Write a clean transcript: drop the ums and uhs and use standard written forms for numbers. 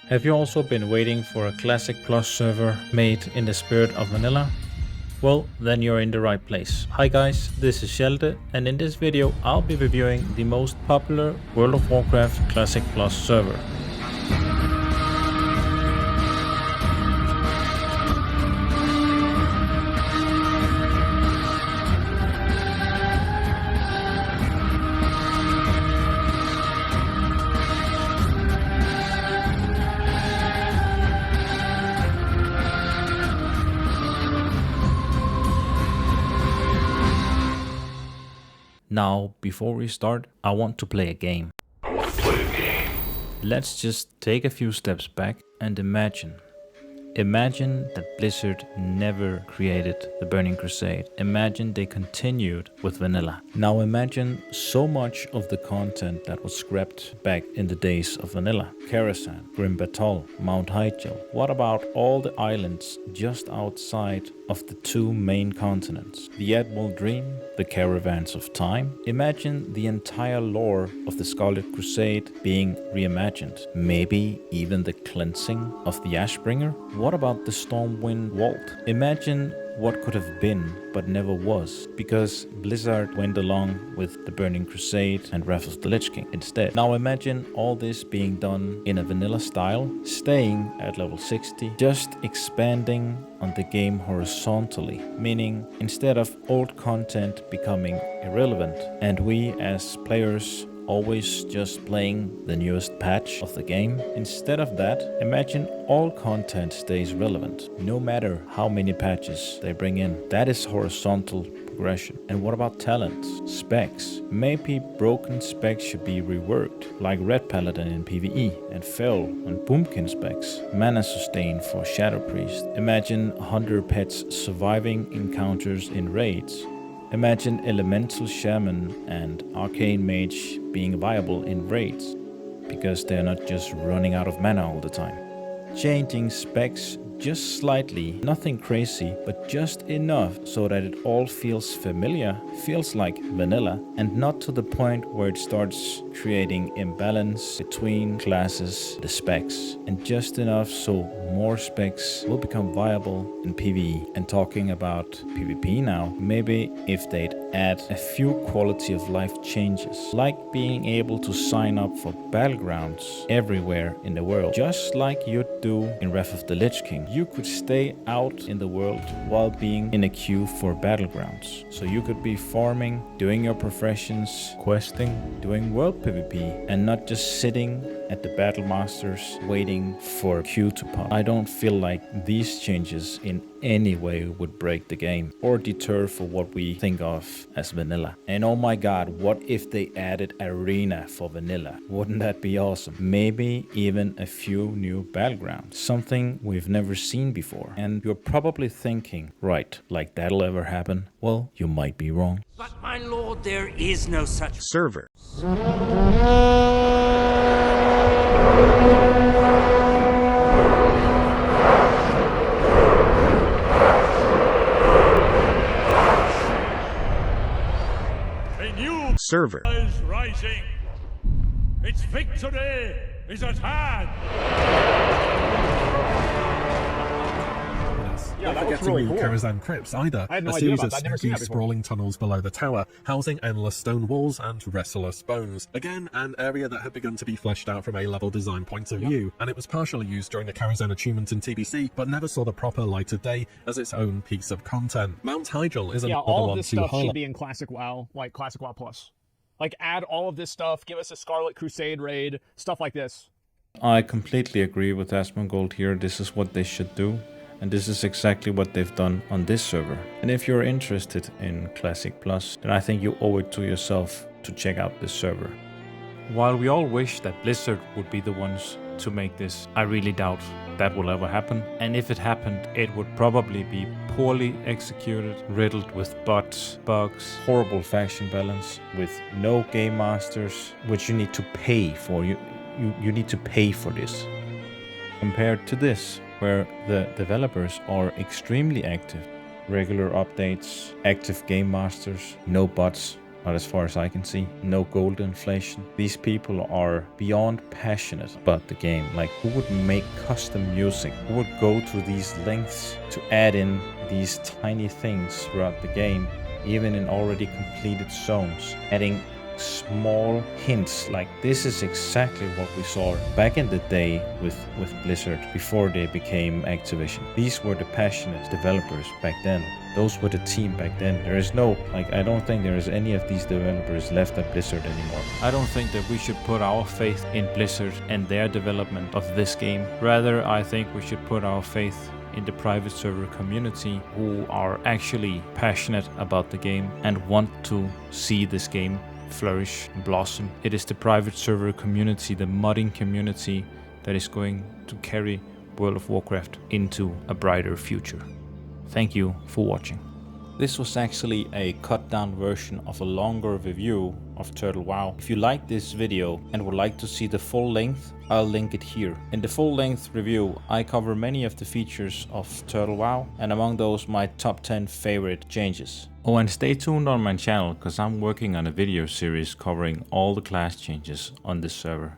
Have you also been waiting for a Classic Plus server made in the spirit of vanilla? Well, then you're in the right place. Hi guys, this is Shelte, and in this video I'll be reviewing the most popular World of Warcraft Classic Plus server. Now, before we start, I want to play a game. Let's just take a few steps back and imagine that Blizzard never created the Burning Crusade. Imagine they continued with vanilla. Now imagine so much of the content that was scrapped back in the days of vanilla. Karazhan, Grim Batol, Mount Hyjal. What about all the islands just outside of the two main continents? The Adwell Dream, the Caravans of Time. Imagine the entire lore of the Scarlet Crusade being reimagined. Maybe even the cleansing of the Ashbringer. What about the Stormwind Vault? Imagine what could have been but never was, because Blizzard went along with the Burning Crusade and Wrath of the Lich King instead. Now imagine all this being done in a vanilla style, staying at level 60, just expanding on the game horizontally, meaning instead of old content becoming irrelevant and we as players always just playing the newest patch of the game. Instead of that, imagine all content stays relevant, no matter how many patches they bring in. That is horizontal progression. And what about talents, specs? Maybe broken specs should be reworked, like Red Paladin in PvE, and Fel and Boomkin specs, mana sustain for Shadow Priest. Imagine Hunter pets surviving encounters in raids. Imagine Elemental Shaman and Arcane Mage being viable in raids, because they're not just running out of mana all the time. Changing specs just slightly, nothing crazy, but just enough so that it all feels familiar, feels like vanilla, and not to the point where it starts creating imbalance between classes, the specs, and just enough so more specs will become viable in PvE. And talking about PvP now, maybe if they'd add a few quality of life changes, like being able to sign up for battlegrounds everywhere in the world, just like you'd do in Wrath of the Lich King. You could stay out in the world while being in a queue for battlegrounds. So you could be farming, doing your professions, questing, doing world PvP, and not just sitting at the battle masters waiting for a queue to pop. I don't feel like these changes in any way would break the game or deter for what we think of as vanilla. And oh my god, what if they added arena for vanilla? Wouldn't that be awesome? Maybe even a few new battlegrounds, something we've never seen before. And you're probably thinking, right, like that'll ever happen? Well, you might be wrong. But my lord, there is no such server. Server is rising. Its victory is at hand. Yeah, don't forget to move Karazhan Crypts either, I had no a idea series about of that. I'd never seen spooky that before. sprawling tunnels below the tower, housing endless stone walls and restless bones. Again, an area that had begun to be fleshed out from a level design point of view, and it was partially used during the Karazhan achievement in TBC, but never saw the proper light of day as its own piece of content. Mount Hyjal is another all of one this to stuff highlight. should be in Classic WoW, like Classic WoW Plus. Like, add all of this stuff, give us a Scarlet Crusade raid, stuff like this. I completely agree with Asmongold here. This is what they should do. And this is exactly what they've done on this server. And if you're interested in Classic Plus, then I think you owe it to yourself to check out this server. While we all wish that Blizzard would be the ones to make this, I really doubt that will ever happen. And if it happened, it would probably be poorly executed, riddled with bots, bugs, horrible faction balance, with no game masters, which you need to pay for. You need to pay for this. Compared to this, where the developers are extremely active. Regular updates, active game masters, no bots not as far as I can see. No gold inflation. These people are beyond passionate about the game. Like, who would make custom music? Who would go to these lengths to add in these tiny things throughout the game, even in already completed zones, adding small hints? Like, this is exactly what we saw back in the day with Blizzard before they became Activision. These were the passionate developers back then. Those were the team back then. There is no, like, I don't think there is any of these developers left at Blizzard anymore. I don't think that we should put our faith in Blizzard and their development of this game. Rather, I think we should put our faith in the private server community, who are actually passionate about the game and want to see this game flourish and blossom. It is the private server community, the modding community, that is going to carry World of Warcraft into a brighter future. Thank you for watching. This was actually a cut down version of a longer review of Turtle WoW. If you like this video and would like to see the full length, I'll link it here. In the full length review, I cover many of the features of Turtle WoW, and among those my top 10 favorite changes. Oh, and stay tuned on my channel, because I'm working on a video series covering all the class changes on this server.